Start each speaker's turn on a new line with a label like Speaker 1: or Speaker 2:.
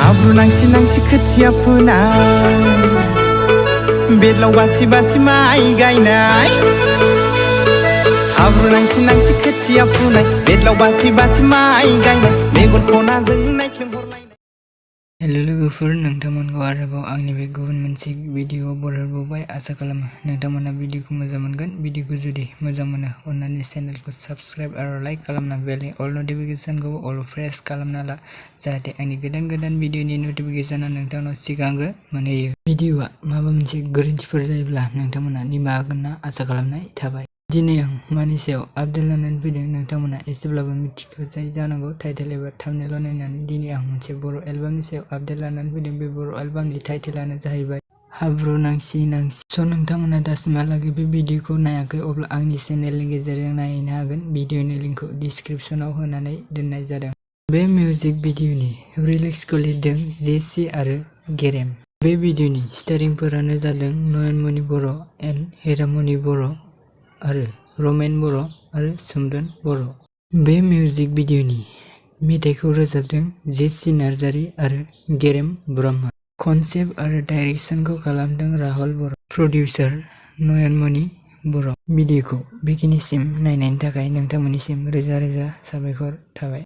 Speaker 1: हाब्रु नांसि नांसि खोथिया फोनाय बेदलाव बासि बासि माइ गायनाय हाब्रु नांसि नांसि खोथिया फुनाय बेदलाव बासि बासि माइ गायनाय मेगन खनाजों नायख्लोंहरनाय।
Speaker 2: हेलो लोगोफोर, नोंथांमोनखौ आरोबाव आंनि बे गुबुन मोनसे भिडिअ बरायबावबाय। आसा खालामो नोंथांमोना भिडिअखौ मोजां मोनगोन। भिडिअखौ जुदि मोजां मोनो अन्नानै चेनेलखौ साबस्क्राइब आरो लाइक खालामना बेलनि अल नटिफिकेसनखौ अल प्रेस खालामना ला, जाहाथे आंनि गोदान गोदान भिडिअनि नटिफिकेसना नोंथांनाव सिगांग्रो मोनहैयो। भिडिअआ माबा मोनसे गोरोन्थिफोर जायोब्ला नोंथांमोना निमाहा होगोन होनना आसा खालामनाय थाबाय। दिनै आं मानि सायाव आपडेट लानानै फैदों नोंथांमोना एसेब्लाबो मिथिखायो जानांगौ टाइटेल एबा थाम्बनेल नायनानै। दिनै आं मोनसे बर' एलबामनि सायाव आपडेट लानानै फैदों। बे बर' एलबामनि टाइटेलानो जाहैबाय हाब्रु नांसि नांसि। स' नोंथांमोना दासिमहालागै बे भिडिअखौ नायाखै अब्ला आंनि चेनेलनि गेजेरजों नायनो हागोन। भिडिअनि लिंकखौ डिसक्रिपसनाव होनानै दोननाय जादों। बे मिउजिक भिडिअनि लिरिक्सखौ लिरदों जेसि आरो गेरेम। बे भिडिअनि स्टारिंफोरानो जादों नयनमणि बर' एन्ड हिरामणि बर' आरो रमेन बर' आरो सोमदोन बर'। बे मिउजिक भिडिअनि मेथाइखौ रोजाबदों जेसि नार्जारि आरो गेरेम ब्रह्म। कनसेप्ट आरो डाइरेक्सनखौ खालामदों राहुल बर'। प्रडिउसार नयनमणि बर'। भिडिअखौ बेखिनिसिम नायनायनि थाखाय नोंथांमोननिसिम रोजा रोजा साबायखर थाबाय।